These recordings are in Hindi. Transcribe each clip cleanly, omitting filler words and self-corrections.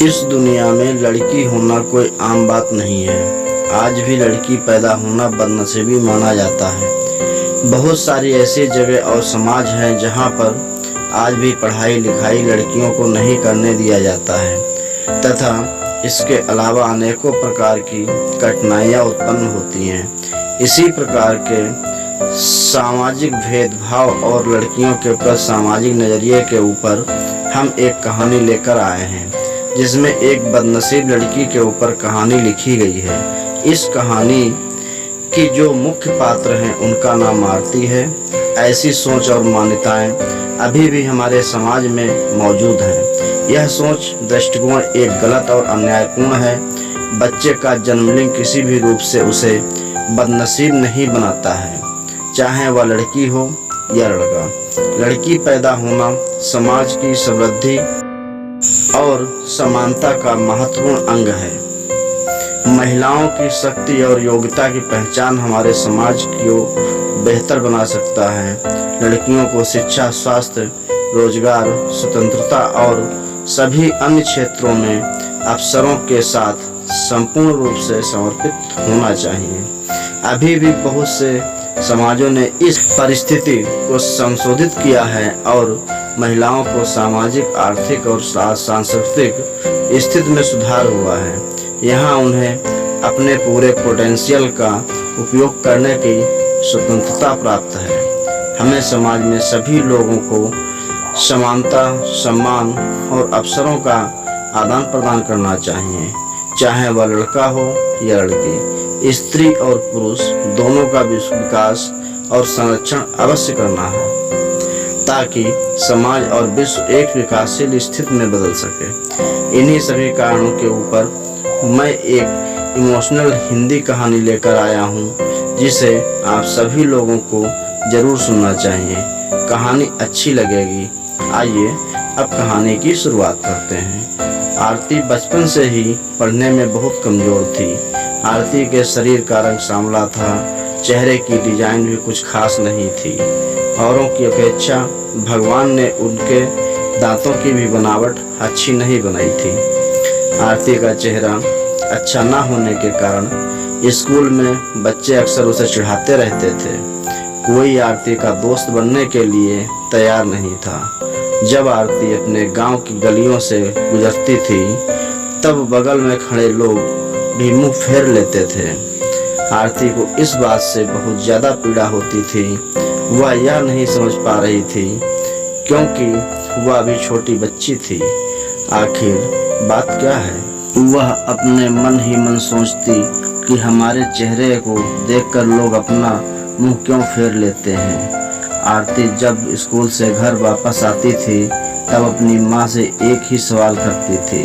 इस दुनिया में लड़की होना कोई आम बात नहीं है। आज भी लड़की पैदा होना बदनसीबी माना जाता है। बहुत सारी ऐसी जगह और समाज हैं जहां पर आज भी पढ़ाई लिखाई लड़कियों को नहीं करने दिया जाता है तथा इसके अलावा अनेकों प्रकार की कठिनाइयां उत्पन्न होती हैं। इसी प्रकार के सामाजिक भेदभाव और लड़कियों के प्रति सामाजिक नज़रिए के ऊपर हम एक कहानी लेकर आए हैं, जिसमें एक बदनसीब लड़की के ऊपर कहानी लिखी गई है। इस कहानी की जो मुख्य पात्र हैं उनका नाम आरती है। ऐसी सोच और मान्यताएं अभी भी हमारे समाज में मौजूद हैं। यह सोच दृष्टिकोण एक गलत और अन्यायपूर्ण है। बच्चे का जन्मलिंग किसी भी रूप से उसे बदनसीब नहीं बनाता है, चाहे वह लड़की हो या लड़का। लड़की पैदा होना समाज की समृद्धि और समानता का महत्वपूर्ण अंग है। महिलाओं की शक्ति और योग्यता की पहचान हमारे समाज को बेहतर बना सकता है। लड़कियों को शिक्षा, स्वास्थ्य, रोजगार, स्वतंत्रता और सभी अन्य क्षेत्रों में अवसरों के साथ संपूर्ण रूप से समर्पित होना चाहिए। अभी भी बहुत से समाजों ने इस परिस्थिति को संशोधित किया है और महिलाओं को सामाजिक, आर्थिक और सांस्कृतिक स्थिति में सुधार हुआ है। यहाँ उन्हें अपने पूरे पोटेंशियल का उपयोग करने की स्वतंत्रता प्राप्त है। हमें समाज में सभी लोगों को समानता, सम्मान और अवसरों का आदान प्रदान करना चाहिए, चाहे वह लड़का हो या लड़की। स्त्री और पुरुष दोनों का विकास और संरक्षण अवश्य करना है, ताकि समाज और विश्व एक विकासशील स्थिति में बदल सके। इन्हीं सभी कारणों के ऊपर मैं एक इमोशनल हिंदी कहानी लेकर आया हूँ, जिसे आप सभी लोगों को जरूर सुनना चाहिए। कहानी अच्छी लगेगी। आइए अब कहानी की शुरुआत करते हैं। आरती बचपन से ही पढ़ने में बहुत कमजोर थी। आरती के शरीर का रंग सांवला था, चेहरे की डिजाइन भी कुछ खास नहीं थी। औरों की अपेक्षा भगवान ने उनके दांतों की भी बनावट अच्छी नहीं बनाई थी। आरती का चेहरा अच्छा ना होने के कारण स्कूल में बच्चे अक्सर उसे चिढ़ाते रहते थे। कोई आरती का दोस्त बनने के लिए तैयार नहीं था। जब आरती अपने गांव की गलियों से गुजरती थी, तब बगल में खड़े लोग भी मुंह फेर लेते थे। आरती को इस बात से बहुत ज्यादा पीड़ा होती थी। वह यह नहीं समझ पा रही थी, क्योंकि वह अभी छोटी बच्ची थी। आखिर बात क्या है? वह अपने मन ही मन सोचती कि हमारे चेहरे को देखकर लोग अपना मुंह क्यों फेर लेते हैं। आरती जब स्कूल से घर वापस आती थी, तब अपनी माँ से एक ही सवाल करती थी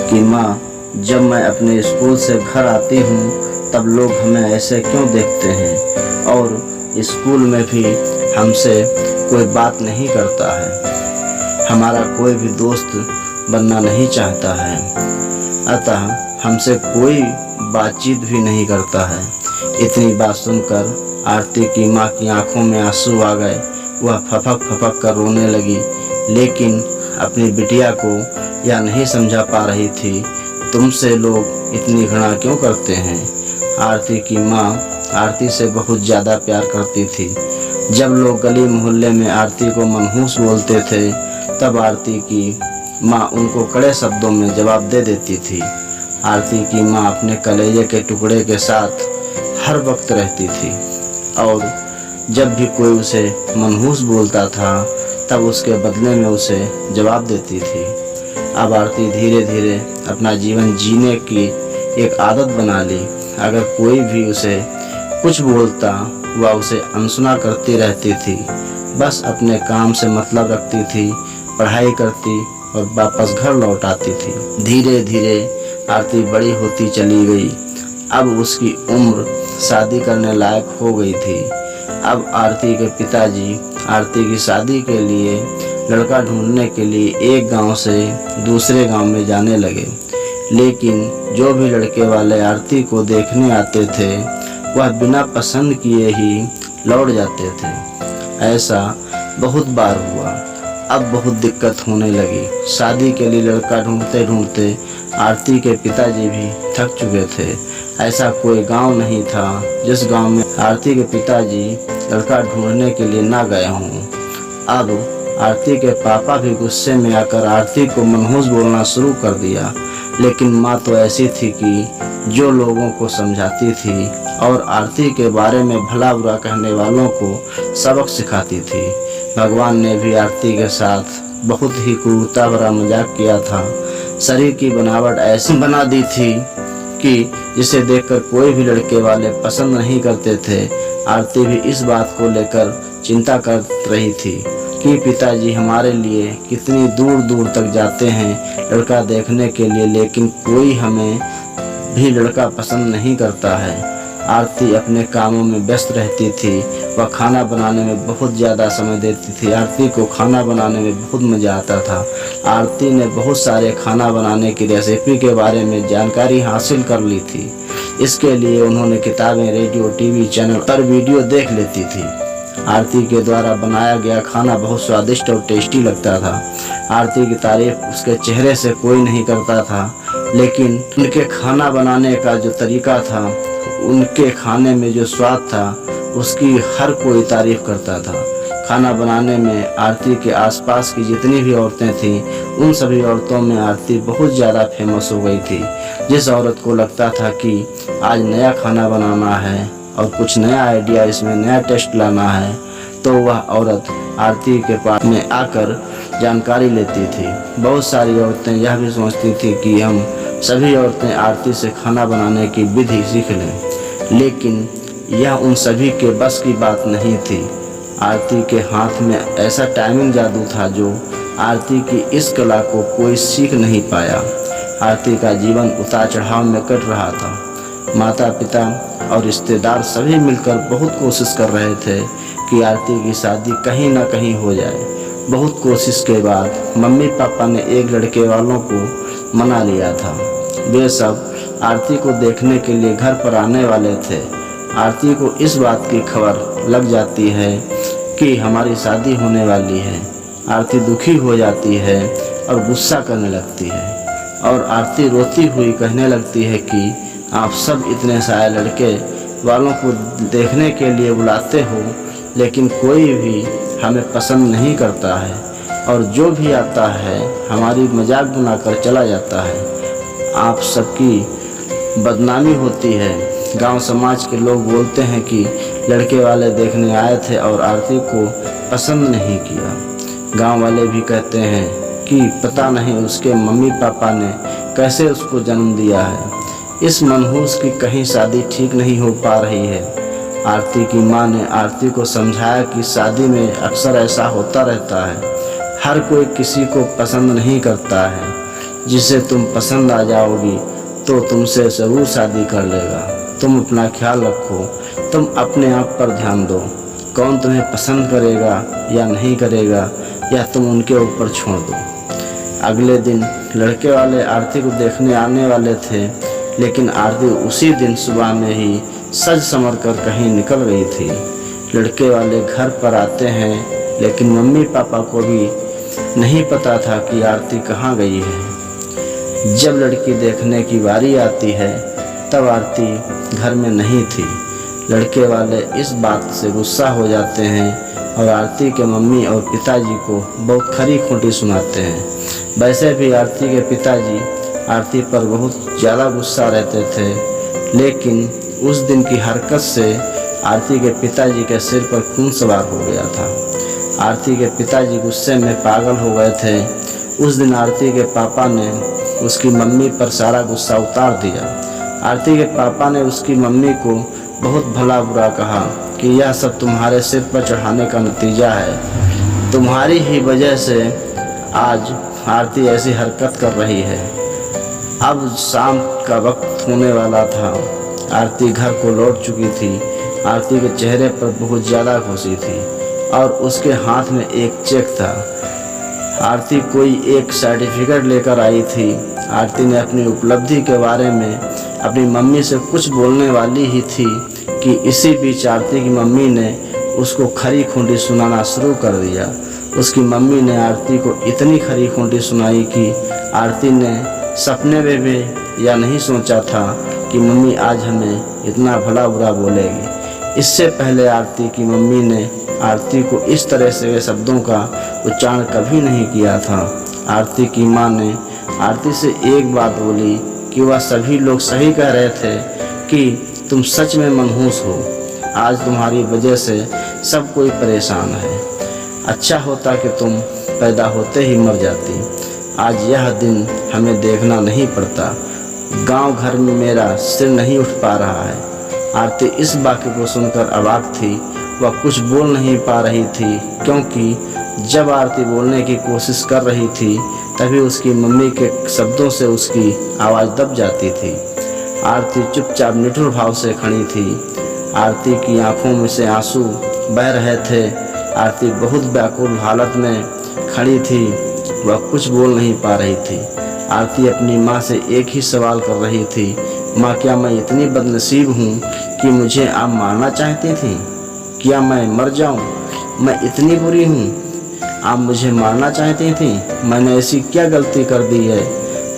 कि माँ, जब मैं अपने स्कूल से घर आती हूँ तब लोग हमें ऐसे क्यों देखते हैं और स्कूल में भी हमसे कोई बात नहीं करता है। हमारा कोई भी दोस्त बनना नहीं चाहता है, अतः हमसे कोई बातचीत भी नहीं करता है। इतनी बात सुनकर आरती की माँ की आंखों में आंसू आ गए। वह फपक फपक कर रोने लगी, लेकिन अपनी बिटिया को यह नहीं समझा पा रही थी, तुमसे लोग इतनी घृणा क्यों करते हैं। आरती की माँ आरती से बहुत ज़्यादा प्यार करती थी। जब लोग गली मोहल्ले में आरती को मनहूस बोलते थे, तब आरती की माँ उनको कड़े शब्दों में जवाब दे देती थी। आरती की माँ अपने कलेजे के टुकड़े के साथ हर वक्त रहती थी और जब भी कोई उसे मनहूस बोलता था, तब उसके बदले में उसे जवाब देती थी। अब आरती धीरे धीरे अपना जीवन जीने की एक आदत बना ली। अगर कोई भी उसे कुछ बोलता, वह उसे अनसुना करती रहती थी। बस अपने काम से मतलब रखती थी, पढ़ाई करती और वापस घर लौट आती थी। धीरे धीरे आरती बड़ी होती चली गई। अब उसकी उम्र शादी करने लायक हो गई थी। अब आरती के पिताजी आरती की शादी के लिए लड़का ढूंढने के लिए एक गांव से दूसरे गांव में जाने लगे। लेकिन जो भी लड़के वाले आरती को देखने आते थे, वह बिना पसंद किए ही लौट जाते थे। ऐसा बहुत बार हुआ। अब बहुत दिक्कत होने लगी। शादी के लिए लड़का ढूंढते ढूंढते आरती के पिताजी भी थक चुके थे। ऐसा कोई गांव नहीं था जिस गांव में आरती के पिताजी लड़का ढूंढने के लिए ना गए हों। अब आरती के पापा भी गुस्से में आकर आरती को मनहूस बोलना शुरू कर दिया। लेकिन माँ तो ऐसी थी कि जो लोगों को समझाती थी और आरती के बारे में भला बुरा कहने वालों को सबक सिखाती थी। भगवान ने भी आरती के साथ बहुत ही क्रूरता भरा मजाक किया था। शरीर की बनावट ऐसी बना दी थी कि जिसे देखकर कोई भी लड़के वाले पसंद नहीं करते थे। आरती भी इस बात को लेकर चिंता कर रही थी कि पिताजी हमारे लिए कितनी दूर दूर तक जाते हैं लड़का देखने के लिए, लेकिन कोई हमें भी लड़का पसंद नहीं करता है। आरती अपने कामों में व्यस्त रहती थी। वह खाना बनाने में बहुत ज़्यादा समय देती थी। आरती को खाना बनाने में बहुत मज़ा आता था। आरती ने बहुत सारे खाना बनाने की रेसिपी के बारे में जानकारी हासिल कर ली थी। इसके लिए उन्होंने किताबें, रेडियो, टीवी चैनल पर वीडियो देख लेती थी। आरती के द्वारा बनाया गया खाना बहुत स्वादिष्ट और टेस्टी लगता था। आरती की तारीफ उसके चेहरे से कोई नहीं करता था, लेकिन उनके खाना बनाने का जो तरीका था, उनके खाने में जो स्वाद था, उसकी हर कोई तारीफ करता था। खाना बनाने में आरती के आसपास की जितनी भी औरतें थीं, उन सभी औरतों में आरती बहुत ज़्यादा फेमस हो गई थी। जिस औरत को लगता था कि आज नया खाना बनाना है और कुछ नया आइडिया, इसमें नया टेस्ट लाना है, तो वह औरत आरती के पास में आकर जानकारी लेती थी। बहुत सारी औरतें यह भी सोचती थी कि हम सभी औरतें आरती से खाना बनाने की विधि सीख लें, लेकिन यह उन सभी के बस की बात नहीं थी। आरती के हाथ में ऐसा टाइमिंग जादू था जो आरती की इस कला को कोई सीख नहीं पाया। आरती का जीवन उतार चढ़ाव में कट रहा था। माता पिता और रिश्तेदार सभी मिलकर बहुत कोशिश कर रहे थे कि आरती की शादी कहीं ना कहीं हो जाए। बहुत कोशिश के बाद मम्मी पापा ने एक लड़के वालों को मना लिया था। वे सब आरती को देखने के लिए घर पर आने वाले थे। आरती को इस बात की खबर लग जाती है कि हमारी शादी होने वाली है। आरती दुखी हो जाती है और गुस्सा करने लगती है, और आरती रोती हुई कहने लगती है कि आप सब इतने सारे लड़के वालों को देखने के लिए बुलाते हो, लेकिन कोई भी हमें पसंद नहीं करता है, और जो भी आता है हमारी मजाक बनाकर चला जाता है। आप सबकी बदनामी होती है। गांव समाज के लोग बोलते हैं कि लड़के वाले देखने आए थे और आरती को पसंद नहीं किया। गांव वाले भी कहते हैं कि पता नहीं उसके मम्मी पापा ने कैसे उसको जन्म दिया है। इस मनहूस की कहीं शादी ठीक नहीं हो पा रही है। आरती की माँ ने आरती को समझाया कि शादी में अक्सर ऐसा होता रहता है। हर कोई किसी को पसंद नहीं करता है। जिसे तुम पसंद आ जाओगी तो तुमसे ज़रूर शादी कर लेगा। तुम अपना ख्याल रखो, तुम अपने आप पर ध्यान दो। कौन तुम्हें पसंद करेगा या नहीं करेगा, या तुम उनके ऊपर छोड़ दो। अगले दिन लड़के वाले आरती को देखने आने वाले थे, लेकिन आरती उसी दिन सुबह में ही सज संवर कर कहीं निकल गई थी। लड़के वाले घर पर आते हैं, लेकिन मम्मी पापा को भी नहीं पता था कि आरती कहाँ गई है। जब लड़की देखने की बारी आती है, तब आरती घर में नहीं थी। लड़के वाले इस बात से गुस्सा हो जाते हैं और आरती के मम्मी और पिताजी को बहुत खरी खोटी सुनाते हैं। वैसे भी आरती के पिताजी आरती पर बहुत ज़्यादा गुस्सा रहते थे, लेकिन उस दिन की हरकत से आरती के पिताजी के सिर पर खून सवार हो गया था। आरती के पिताजी गुस्से में पागल हो गए थे। उस दिन आरती के पापा ने उसकी मम्मी पर सारा गुस्सा उतार दिया। आरती के पापा ने उसकी मम्मी को बहुत भला बुरा कहा कि यह सब तुम्हारे सिर पर चढ़ाने का नतीजा है। तुम्हारी ही वजह से आज आरती ऐसी हरकत कर रही है। अब शाम का वक्त होने वाला था। आरती घर को लौट चुकी थी। आरती के चेहरे पर बहुत ज़्यादा खुशी थी और उसके हाथ में एक चेक था। आरती कोई एक सर्टिफिकेट लेकर आई थी। आरती ने अपनी उपलब्धि के बारे में अपनी मम्मी से कुछ बोलने वाली ही थी कि इसी बीच आरती की मम्मी ने उसको खरी खूंटी सुनाना शुरू कर दिया। उसकी मम्मी ने आरती को इतनी खरी खोटी सुनाई कि आरती ने सपने में भी या नहीं सोचा था कि मम्मी आज हमें इतना भला बुरा बोलेगी। इससे पहले आरती की मम्मी ने आरती को इस तरह से शब्दों का उच्चारण कभी नहीं किया था। आरती की माँ ने आरती से एक बात बोली कि वह सभी लोग सही कह रहे थे कि तुम सच में मनहूस हो। आज तुम्हारी वजह से सब कोई परेशान है। अच्छा होता कि तुम पैदा होते ही मर जाती। आज यह दिन हमें देखना नहीं पड़ता। गांव घर में मेरा सिर नहीं उठ पा रहा है। आरती इस वाक्य को सुनकर अवाक थी। वह कुछ बोल नहीं पा रही थी, क्योंकि जब आरती बोलने की कोशिश कर रही थी तभी उसकी मम्मी के शब्दों से उसकी आवाज़ दब जाती थी। आरती चुपचाप निठुर भाव से खड़ी थी। आरती की आंखों में से आंसू बह रहे थे। आरती बहुत व्याकुल हालत में खड़ी थी। वह कुछ बोल नहीं पा रही थी। आरती अपनी माँ से एक ही सवाल कर रही थी, माँ क्या मैं इतनी बदनसीब हूँ कि मुझे आप मारना चाहती थी? क्या मैं मर जाऊँ? मैं इतनी बुरी हूँ? आप मुझे मारना चाहती थी? मैंने ऐसी क्या गलती कर दी है?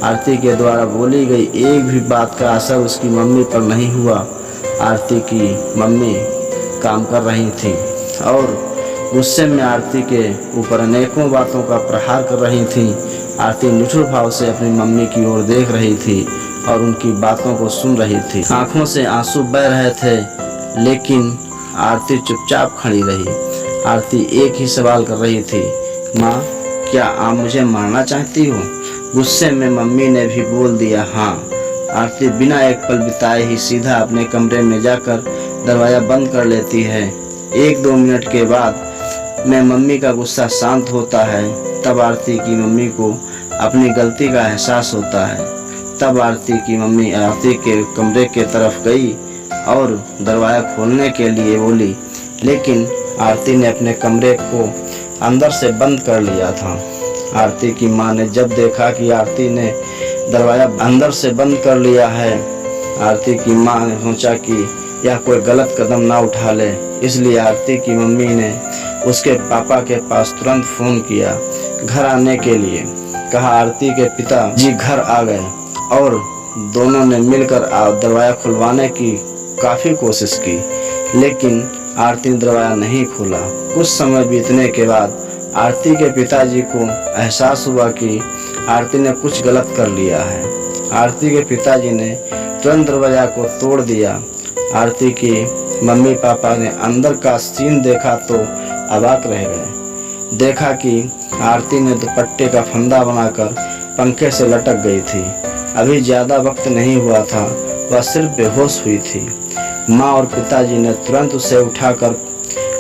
आरती के द्वारा बोली गई एक भी बात का असर उसकी मम्मी पर नहीं हुआ। आरती की मम्मी काम कर रही थी और गुस्से में आरती के ऊपर अनेकों बातों का प्रहार कर रही थी। आरती निठुर भाव से अपनी मम्मी की ओर देख रही थी और उनकी बातों को सुन रही थी। आंखों से आंसू बह रहे थे, लेकिन आरती चुपचाप खड़ी रही। आरती एक ही सवाल कर रही थी, माँ क्या आप मुझे मारना चाहती हो? गुस्से में मम्मी ने भी बोल दिया, हाँ। आरती बिना एक पल बिताए ही सीधा अपने कमरे में जाकर दरवाज़ा बंद कर लेती है। 1-2 मिनट के बाद में मम्मी का गुस्सा शांत होता है। तब आरती की मम्मी को अपनी गलती का एहसास होता है। तब आरती की मम्मी आरती के कमरे के तरफ गई और दरवाज़ा खोलने के लिए बोली, लेकिन आरती ने अपने कमरे को अंदर से बंद कर लिया था। आरती की माँ ने जब देखा कि आरती ने दरवाज़ा अंदर से बंद कर लिया है, आरती की माँ ने सोचा कि यह कोई गलत कदम ना उठा ले। इसलिए आरती की मम्मी ने उसके पापा के पास तुरंत फ़ोन किया घर आने के लिए। कहा आरती के पिताजी घर आ गए और दोनों ने मिलकर दरवाज़ा खुलवाने की काफ़ी कोशिश की, लेकिन आरती ने दरवाज़ा नहीं खोला। कुछ समय बीतने के बाद आरती के पिताजी को एहसास हुआ कि आरती ने कुछ गलत कर लिया है। आरती के पिताजी ने तुरंत दरवाज़ा को तोड़ दिया। आरती की मम्मी पापा ने अंदर का सीन देखा तो अवाक रह गए। देखा कि आरती ने दुपट्टे का फंदा बनाकर पंखे से लटक गई थी। अभी ज़्यादा वक्त नहीं हुआ था, वह सिर्फ बेहोश हुई थी। माँ और पिताजी ने तुरंत उसे उठाकर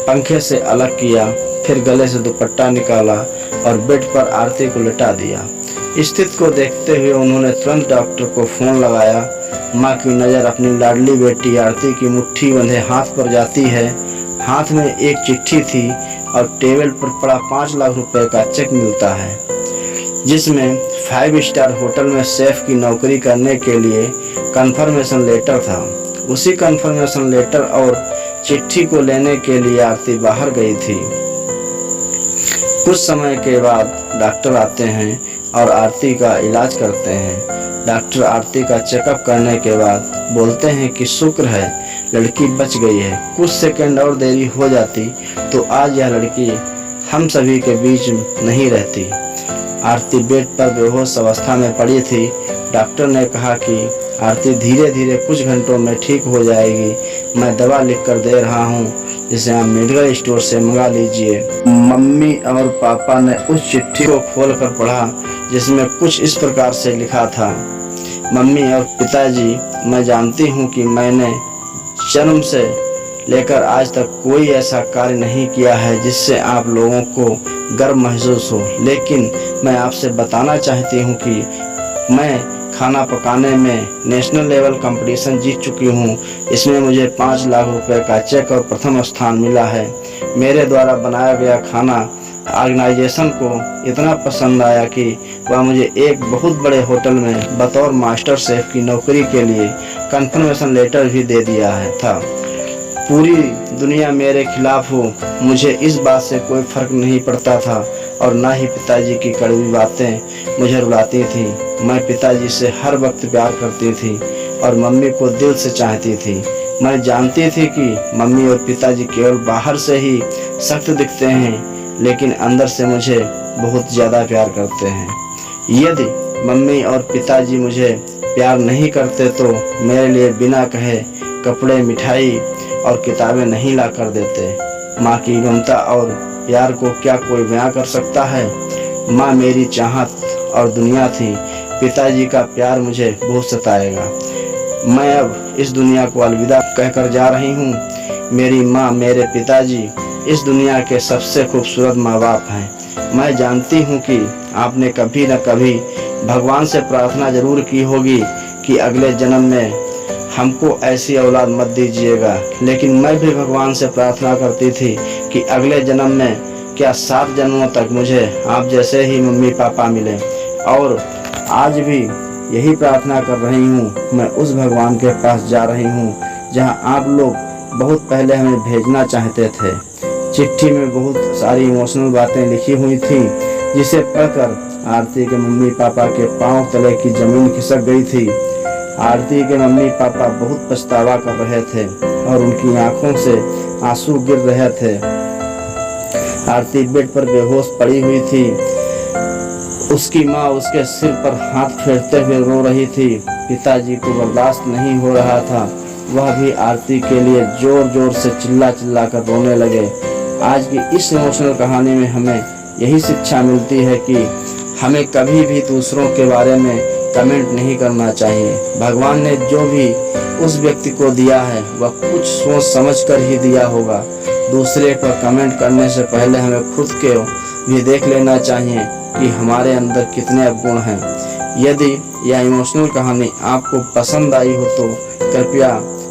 पंखे से अलग किया, फिर गले से दुपट्टा निकाला और बेड पर आरती को लिटा दिया। स्थिति को देखते हुए उन्होंने तुरंत डॉक्टर को फ़ोन लगाया। माँ की नज़र अपनी लाडली बेटी आरती की मुट्ठी बंधे हाथ पर जाती है। हाथ में एक चिट्ठी थी और टेबल पर पड़ा 5 लाख रुपए का चेक मिलता है, जिसमें 5 स्टार होटल में शेफ की नौकरी करने के लिए कन्फर्मेशन लेटर था। उसी कन्फर्मेशन लेटर और चिट्ठी को लेने के लिए आरती बाहर गई थी। कुछ समय के बाद डॉक्टर आते हैं और आरती का इलाज करते हैं। डॉक्टर आरती का चेकअप करने के बाद बोलते हैं कि शुक्र है लड़की बच गई है। कुछ सेकंड और देरी हो जाती तो आज यह लड़की हम सभी के बीच नहीं रहती। आरती बेड पर बेहोश अवस्था में पड़ी थी। डॉक्टर ने कहा कि आरती धीरे धीरे कुछ घंटों में ठीक हो जाएगी। मैं दवा लिख कर दे रहा हूँ, जिसे आप मेडिकल स्टोर से मंगा लीजिए। मम्मी और पापा ने उस चिट्ठी को खोलकर पढ़ा, जिसमें कुछ इस प्रकार से लिखा था, मम्मी और पिताजी, मैं जानती हूँ कि मैंने जन्म से लेकर आज तक कोई ऐसा कार्य नहीं किया है जिससे आप लोगों को गर्व महसूस हो, लेकिन मैं आपसे बताना चाहती हूँ कि मैं खाना पकाने में नेशनल लेवल कंपटीशन जीत चुकी हूँ। इसमें मुझे 5 लाख रुपए का चेक और प्रथम स्थान मिला है। मेरे द्वारा बनाया गया खाना ऑर्गेनाइजेशन को इतना पसंद आया कि वह मुझे एक बहुत बड़े होटल में बतौर मास्टर शेफ की नौकरी के लिए कंफर्मेशन लेटर भी दे दिया था। पूरी दुनिया मेरे खिलाफ हो, मुझे इस बात से कोई फर्क नहीं पड़ता था और ना ही पिताजी की कड़वी बातें मुझे रुलाती थी। मैं पिताजी से हर वक्त प्यार करती थी और मम्मी को दिल से चाहती थी। मैं जानती थी कि मम्मी और पिताजी केवल बाहर से ही सख्त दिखते हैं, लेकिन अंदर से मुझे बहुत ज़्यादा प्यार करते हैं। यदि मम्मी और पिताजी मुझे प्यार नहीं करते तो मेरे लिए बिना कहे कपड़े, मिठाई और किताबें नहीं ला कर देते। माँ की ममता और प्यार को क्या कोई बयां कर सकता है। माँ मेरी चाहत और दुनिया थी। पिताजी का प्यार मुझे बहुत सताएगा। मैं अब इस दुनिया को अलविदा कहकर जा रही हूँ। मेरी माँ, मेरे पिताजी इस दुनिया के सबसे खूबसूरत माँ बाप हैं। मैं जानती हूँ कि आपने कभी न कभी भगवान से प्रार्थना जरूर की होगी कि अगले जन्म में हमको ऐसी औलाद मत दीजिएगा, लेकिन मैं भी भगवान से प्रार्थना करती थी कि अगले जन्म में क्या 7 जन्मों तक मुझे आप जैसे ही मम्मी पापा मिले। और आज भी यही प्रार्थना कर रही हूँ। मैं उस भगवान के पास जा रही हूँ जहाँ आप लोग बहुत पहले हमें भेजना चाहते थे। चिट्ठी में बहुत सारी इमोशनल बातें लिखी हुई थी, जिसे पढ़कर आरती के मम्मी पापा के पांव तले की जमीन खिसक गई थी। आरती के मम्मी पापा बहुत पछतावा कर रहे थे और उनकी आंखों से आंसू गिर रहे थे। आरती बेड पर बेहोश पड़ी हुई थी। उसकी माँ उसके सिर पर हाथ फेरते हुए रो रही थी। पिताजी को बर्दाश्त नहीं हो रहा था। वह भी आरती के लिए जोर जोर से चिल्ला चिल्ला कर रोने लगे। आज की इस इमोशनल कहानी में हमें यही शिक्षा मिलती है कि हमें कभी भी दूसरों के बारे में कमेंट नहीं करना चाहिए। भगवान ने जो भी उस व्यक्ति को दिया है वह कुछ सोच समझ कर ही दिया होगा। दूसरे पर कमेंट करने से पहले हमें खुद के भी देख लेना चाहिए कि हमारे अंदर कितने अवगुण हैं। यदि यह इमोशनल कहानी आपको पसंद आई हो तो कृपया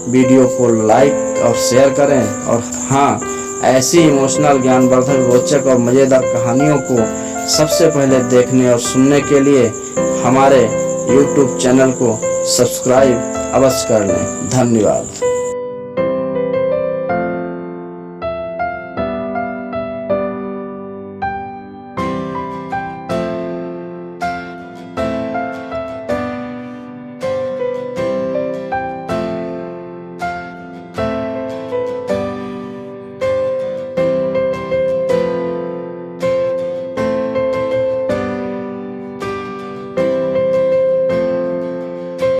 वीडियो को लाइक और शेयर करें। और हाँ, ऐसी इमोशनल, ज्ञानवर्धक, रोचक और मज़ेदार कहानियों को सबसे पहले देखने और सुनने के लिए हमारे YouTube चैनल को सब्सक्राइब अवश्य कर लें। धन्यवाद।